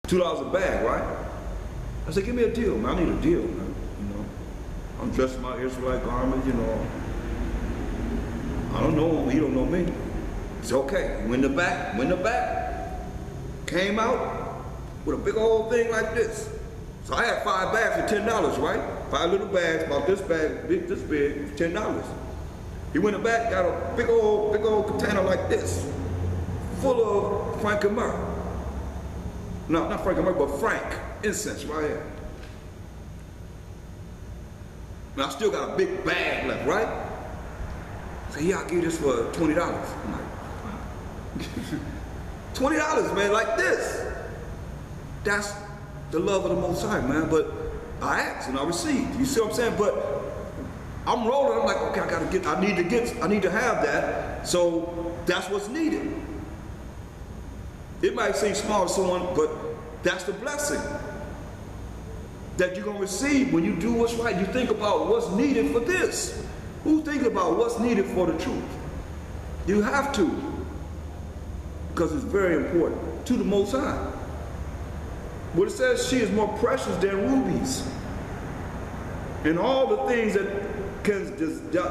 $2 a bag, right? I said, give me a deal, man. I need a deal, man. You know, I'm dressed in my Israelite garment, you know. I don't know him, he don't know me. It's okay. Went in the back, came out with a big old thing like this. So I had 5 bags for $10, right? 5 little bags, about this bag, this big, $10. He went in the back, got a big old container like this, full of Frank and myrrh. No, not Frank and myrrh, but Frank incense right here. And I still got a big bag left, right? So yeah, I'll give you this for $20. I'm like, $20, man, like this. That's the love of the Most High, man. But I asked and I received. You see what I'm saying? But I'm rolling. I'm like, okay, I need to have that. So that's what's needed. It might seem small to someone, but that's the blessing that you're gonna receive when you do what's right. You think about what's needed for this. Who thinks about what's needed for the truth? You have to, because it's very important to the Most High. What it says, she is more precious than rubies. And all the things that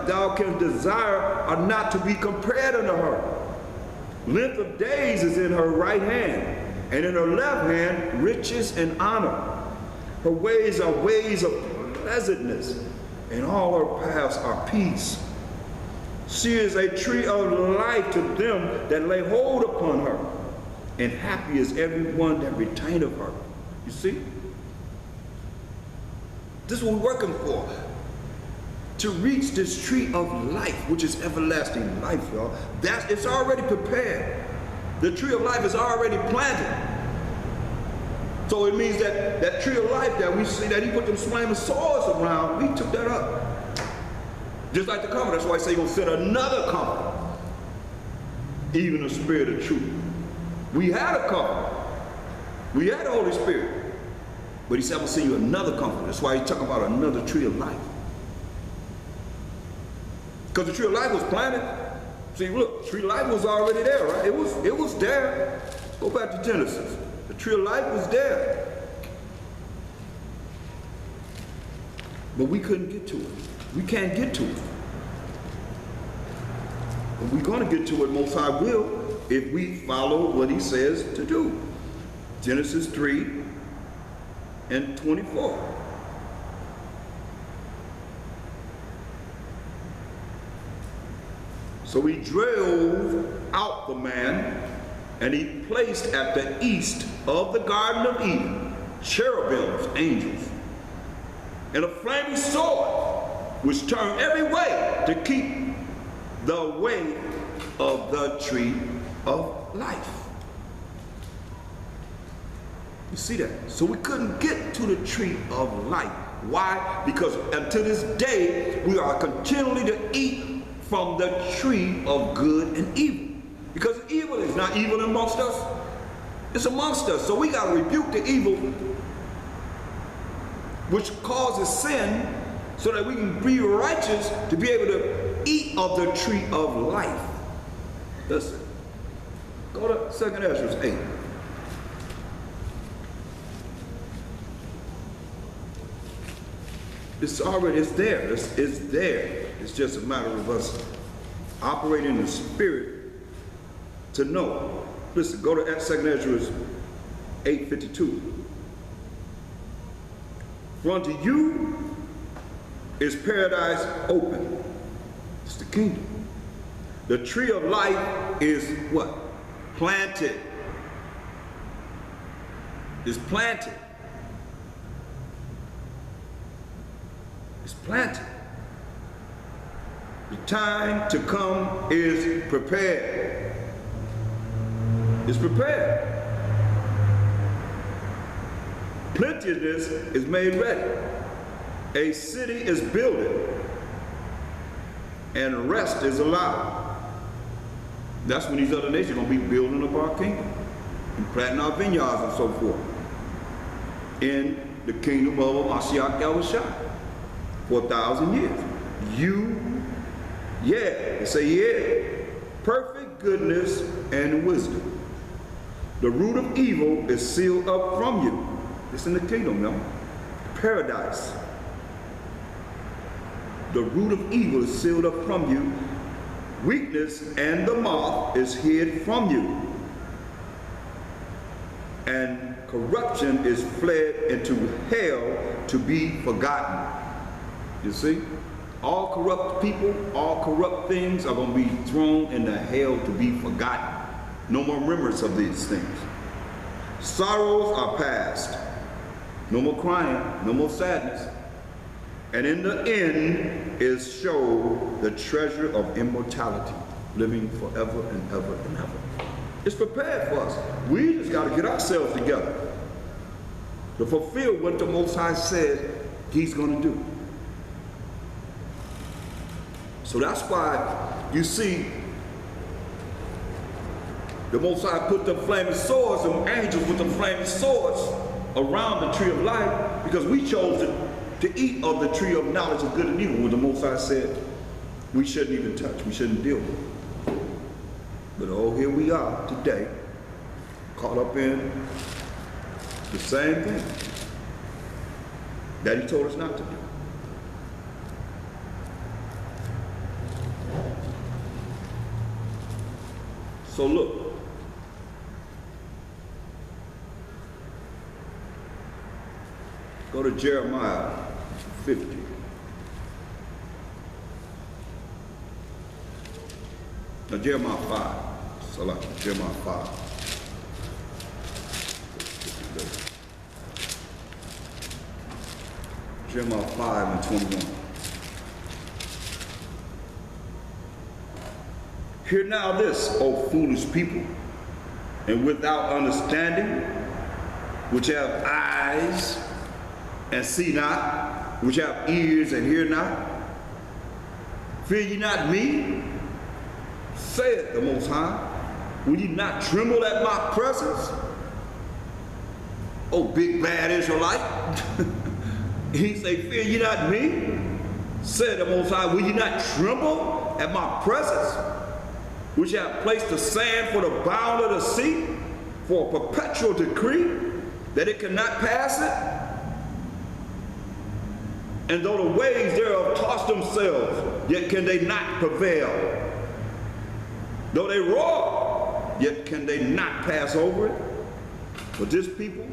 thou can desire are not to be compared unto her. Length of days is in her right hand, and in her left hand riches and honor. Her ways are ways of pleasantness, and all her paths are peace. She is a tree of life to them that lay hold upon her, and happy is everyone that retaineth her. You see? This is what we're working for. To reach this tree of life, which is everlasting life, y'all. It's already prepared. The tree of life is already planted. So it means that that tree of life that we see, that he put them flaming swords around, we took that up. Just like the comfort. That's why I say he's going to send another comfort. Even the Spirit of truth. We had a comfort. We had the Holy Spirit. But he said, I'm going to send you another comfort. That's why he's talking about another tree of life. Because the tree of life was planted. See, look, the tree of life was already there, right? It was there. Go back to Genesis. The tree of life was there. But we couldn't get to it. We can't get to it. But we're going to get to it, Most High will, if we follow what he says to do. Genesis 3 and 24. So he drove out the man, and he placed at the east of the Garden of Eden cherubims, angels, and a flaming sword, which turned every way to keep the way of the tree of life. You see that? So we couldn't get to the tree of life. Why? Because until this day, we are continually to eat from the tree of good and evil. Because evil is not evil amongst us. It's amongst us. So we got to rebuke the evil which causes sin so that we can be righteous to be able to eat of the tree of life. Listen. Go to 2 Ezra 8. It's there. It's there. It's just a matter of us operating in the spirit to know. Listen, go to 2 Ezra 8:52. For unto you is paradise open. It's the kingdom. The tree of life is what? Planted. It's planted. It's planted. The time to come is prepared. It's prepared. Plenteousness is made ready. A city is builded, and rest is allowed. That's when these other nations are going to be building up our kingdom and planting our vineyards and so forth in the kingdom of Mashiach Yahushua for 1,000 years. They say, yeah, perfect goodness and wisdom. The root of evil is sealed up from you. It's in the kingdom, y'all. Paradise. The root of evil is sealed up from you. Weakness and the moth is hid from you. And corruption is fled into hell to be forgotten. You see? All corrupt people, all corrupt things are going to be thrown into hell to be forgotten. No more remembrance of these things. Sorrows are past. No more crying, no more sadness. And in the end is shown the treasure of immortality, living forever and ever and ever. It's prepared for us. We just got to get ourselves together to fulfill what the Most High said He's going to do. So that's why you see the Most High put the flaming swords and angels with the flaming swords around the tree of life, because we chose to eat of the tree of knowledge of good and evil, where the Most High said we shouldn't even touch, we shouldn't deal with. But oh, here we are today, caught up in the same thing that He told us not to do. So look, go to Jeremiah 50. Now Jeremiah 5. Jeremiah 5. Jeremiah 5 and 21. Hear now this, O foolish people, and without understanding, which have eyes and see not, which have ears and hear not. Fear ye not me, saith the Most High. Will ye not tremble at my presence? Oh, big bad Israelite. He say, fear ye not me, said the Most High. Will ye not tremble at my presence, which have placed the sand for the bound of the sea, for a perpetual decree, that it cannot pass it? And though the waves thereof toss themselves, yet can they not prevail. Though they roar, yet can they not pass over it. But this people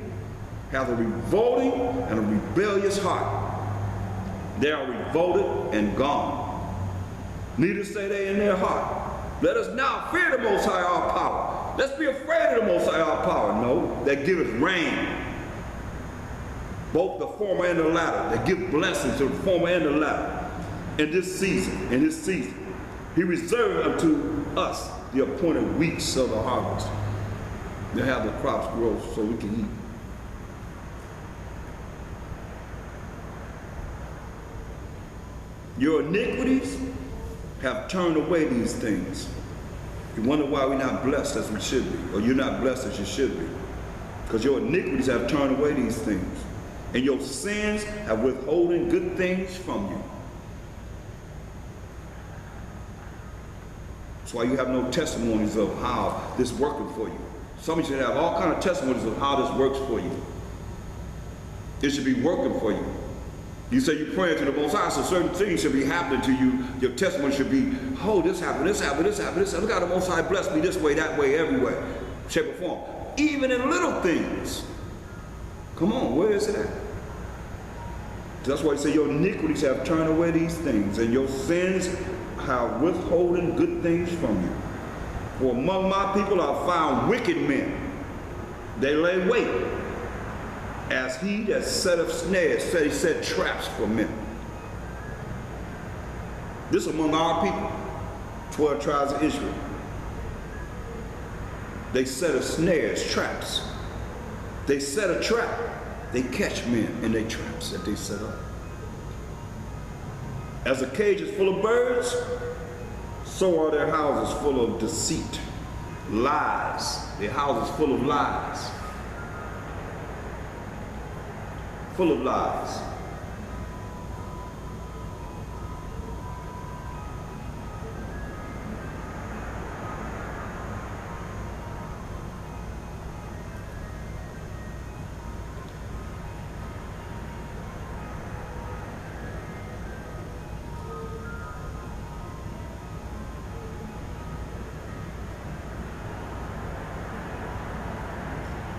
have a revolting and a rebellious heart. They are revolted and gone. Neither say they in their heart, let us now fear the Most High our power. Let's be afraid of the Most High our power. No, that giveth rain, both the former and the latter. That give blessings to the former and the latter. In this season, He reserved unto us the appointed weeks of the harvest, to have the crops grow so we can eat. Your iniquities have turned away these things. You wonder why we're not blessed as we should be, or you're not blessed as you should be. Because your iniquities have turned away these things, and your sins have withholden good things from you. That's why you have no testimonies of how this is working for you. Some of you should have all kinds of testimonies of how this works for you. It should be working for you. You say you're praying to the Most High, so certain things should be happening to you. Your testimony should be, oh, this happened, this happened, this happened, this happened. Look how the Most High blessed me this way, that way, everywhere, shape or form. Even in little things. Come on, where is it at? That's why He said your iniquities have turned away these things, and your sins have withholden good things from you. For among my people are found wicked men. They lay wait, as he that setteth snares, said he set traps for men. This among our people, 12 tribes of Israel. They set a snares, traps. They set a trap. They catch men in their traps that they set up. As a cage is full of birds, so are their houses full of deceit, lies. Their houses full of lies. Full of lies.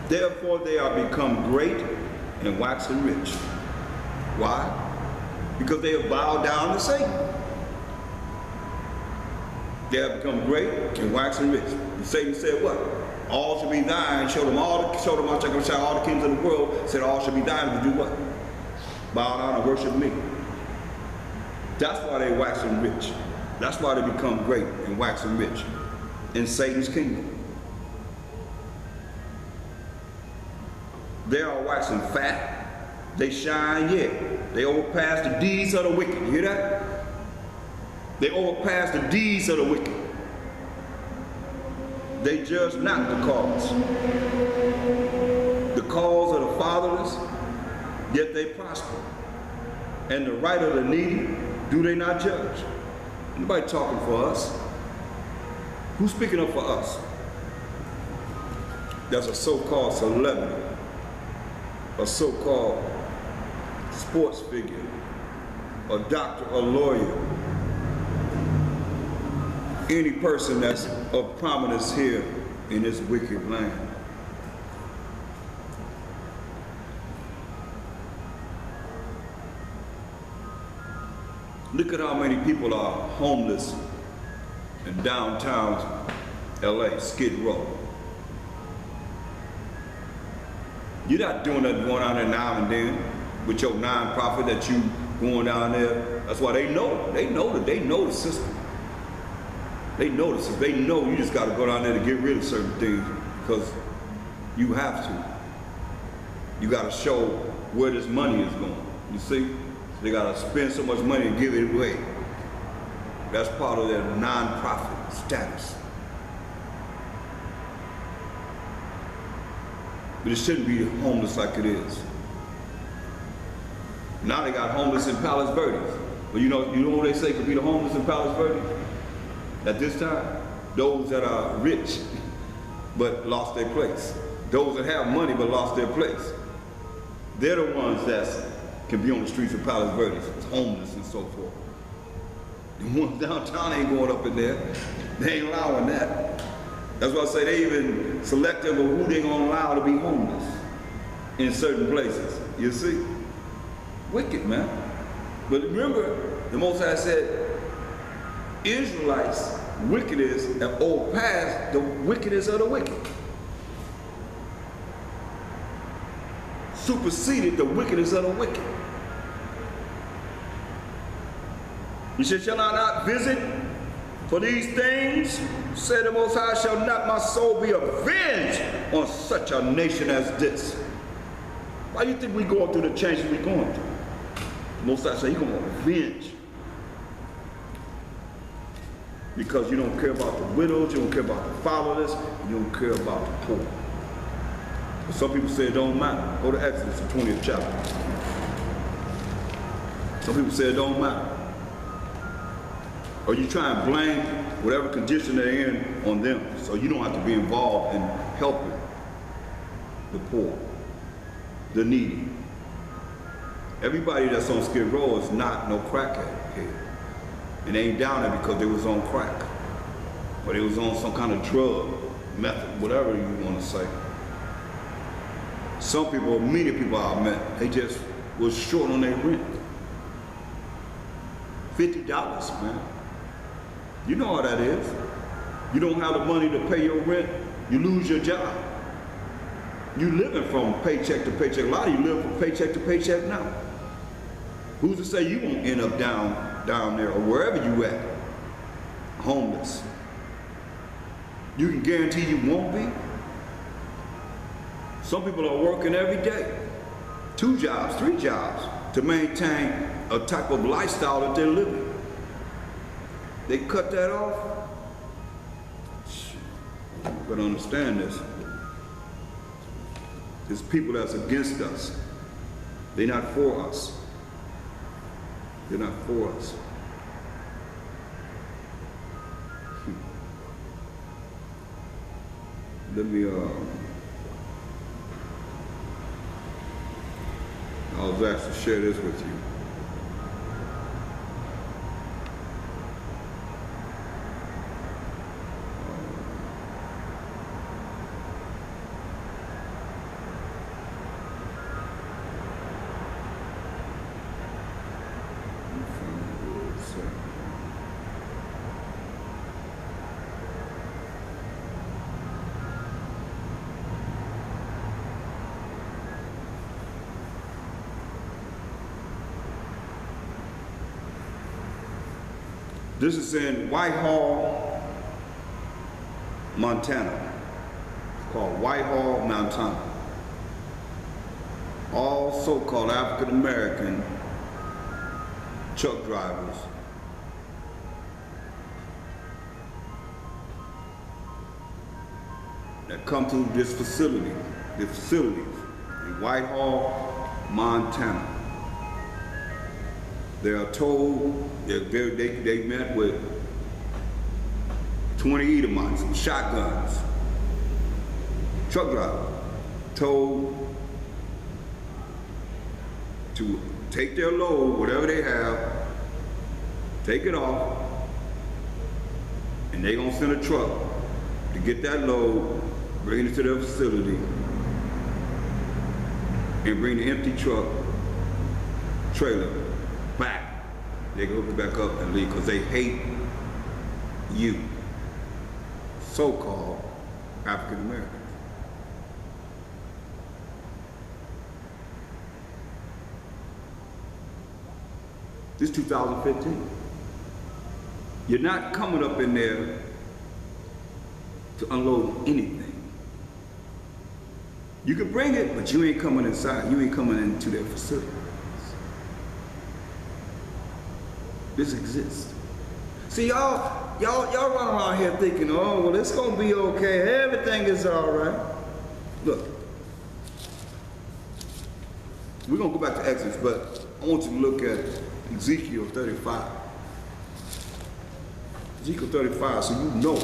Therefore they are become great and waxen rich. Why? Because they have bowed down to Satan. They have become great and waxen rich. And Satan said what? All shall be thine. Showed them all the kings of the world. Said all shall be thine to do what? Bow down and worship me. That's why they waxen rich. That's why they become great and waxen rich in Satan's kingdom. They are waxing fat. They shine yet. They overpass the deeds of the wicked. You hear that? They overpass the deeds of the wicked. They judge not the cause. The cause of the fatherless, yet they prosper. And the right of the needy, do they not judge? Nobody talking for us. Who's speaking up for us? That's a so-called celebrity, a so-called sports figure, a doctor, a lawyer, any person that's of prominence here in this wicked land. Look at how many people are homeless in downtown LA, Skid Row. You're not doing that going down there now and then with your nonprofit that you going down there. That's why they know. They know the system. They know the system. They know you just got to go down there to get rid of certain things because you have to. You got to show where this money is going. You see? They got to spend so much money and give it away. That's part of their nonprofit status. But it shouldn't be homeless like it is. Now they got homeless in Palos Verdes. But you know what they say could be the homeless in Palos Verdes? At this time, those that are rich but lost their place. Those that have money but lost their place. They're the ones that can be on the streets of Palos Verdes, homeless and so forth. The ones downtown ain't going up in there. They ain't allowing that. That's why I say they even selective of who they gonna allow to be homeless in certain places. You see? Wicked, man. But remember, the Most High said, Israelites, wickedness have overpassed the wickedness of the wicked. Superseded the wickedness of the wicked. He said, shall I not visit for these things? Said the Most High, shall not my soul be avenged on such a nation as this? Why do you think we going through the changes we're going through? The Most High said, he's going to avenge. Because you don't care about the widows, you don't care about the fatherless, you don't care about the poor. But some people say it don't matter. Go to Exodus, the 20th chapter. Some people say it don't matter. Or you try and blame whatever condition they're in on them, so you don't have to be involved in helping the poor, the needy. Everybody that's on Skid Row is not no crackhead here. And they ain't down there because they was on crack, or they was on some kind of drug method, whatever you want to say. Some people, many people I met, they just was short on their rent. $50, man. You know how that is. You don't have the money to pay your rent, you lose your job. You living from paycheck to paycheck. A lot of you live from paycheck to paycheck now. Who's to say you won't end up down there or wherever you at, homeless? You can guarantee you won't be. Some people are working every day, 2 jobs, 3 jobs, to maintain a type of lifestyle that they're living. They cut that off. You gotta understand this. There's people that's against us. They're not for us. They're not for us. Let me, I was asked to share this with you. This is in Whitehall, Montana. It's called Whitehall, Montana. All so-called African American truck drivers that come to this facility, the facilities in Whitehall, Montana. They are told they met with 20 Edomites, shotguns, truck drivers, told to take their load, whatever they have, take it off, and they're gonna send a truck to get that load, bring it to their facility, and bring the empty truck trailer back. They go back up and leave because they hate you, so-called African Americans. This is 2015. You're not coming up in there to unload anything. You can bring it, but you ain't coming inside. You ain't coming into their facilities. This exists. See, y'all run around here thinking, oh, well, it's gonna be okay. Everything is all right. Look, we're gonna go back to Exodus, but I want you to look at Ezekiel 35. Ezekiel 35, so you know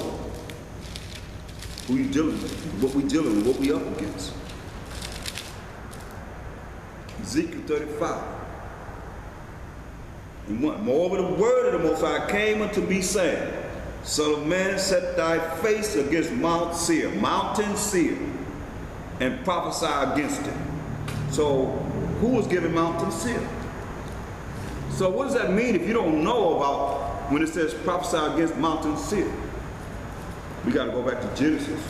who you're dealing with, what we're dealing with, what we up against. Ezekiel 35. And moreover, the word of the Most High came unto me, saying, Son of man, set thy face against Mount Seir, mountain Seir, and prophesy against it. So, who was given mountain Seir? So what does that mean if you don't know about when it says prophesy against mountain Seir? We got to go back to Genesis.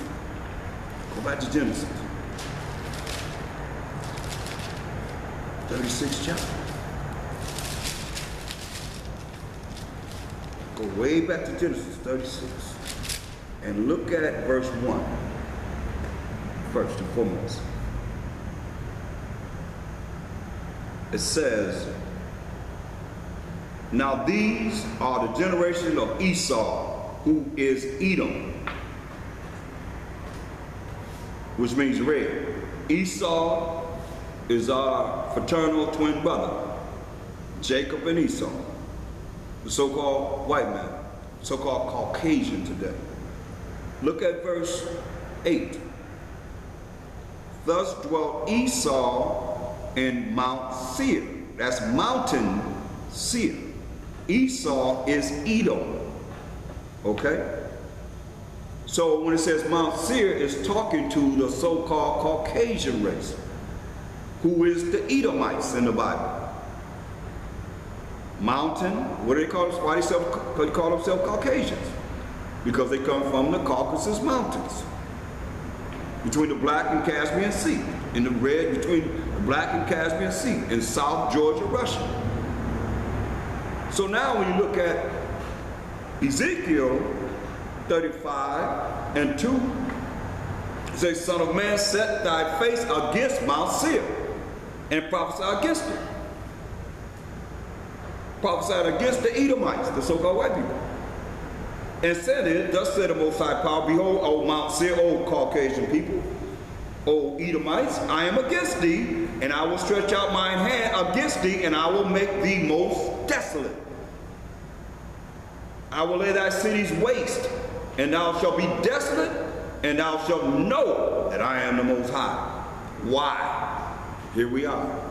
Go back to Genesis. 36th chapter. Go way back to Genesis 36 and look at verse 1 first and foremost. It says, now these are the generation of Esau, who is Edom, which means red. Esau is our fraternal twin brother, Jacob and Esau, the so-called white man, so-called Caucasian today. Look at verse 8. Thus dwelt Esau in Mount Seir. That's mountain Seir. Esau is Edom. Okay? So when it says Mount Seir, it's talking to the so-called Caucasian race, who is the Edomites in the Bible. Mountain, what do they call them? Why do they call themselves Caucasians? Because they come from the Caucasus Mountains, between the Black and Caspian Sea, in the red between the Black and Caspian Sea, in South Georgia, Russia. So now when you look at Ezekiel 35 and 2, it says, Son of man, set thy face against Mount Seir and prophesy against it. Prophesied against the Edomites, the so-called white people. And said it, thus said the Most High Power, behold, O Mount Seir, O Caucasian people, O Edomites, I am against thee, and I will stretch out mine hand against thee, and I will make thee most desolate. I will lay thy cities waste, and thou shalt be desolate, and thou shalt know that I am the Most High. Why? Here we are.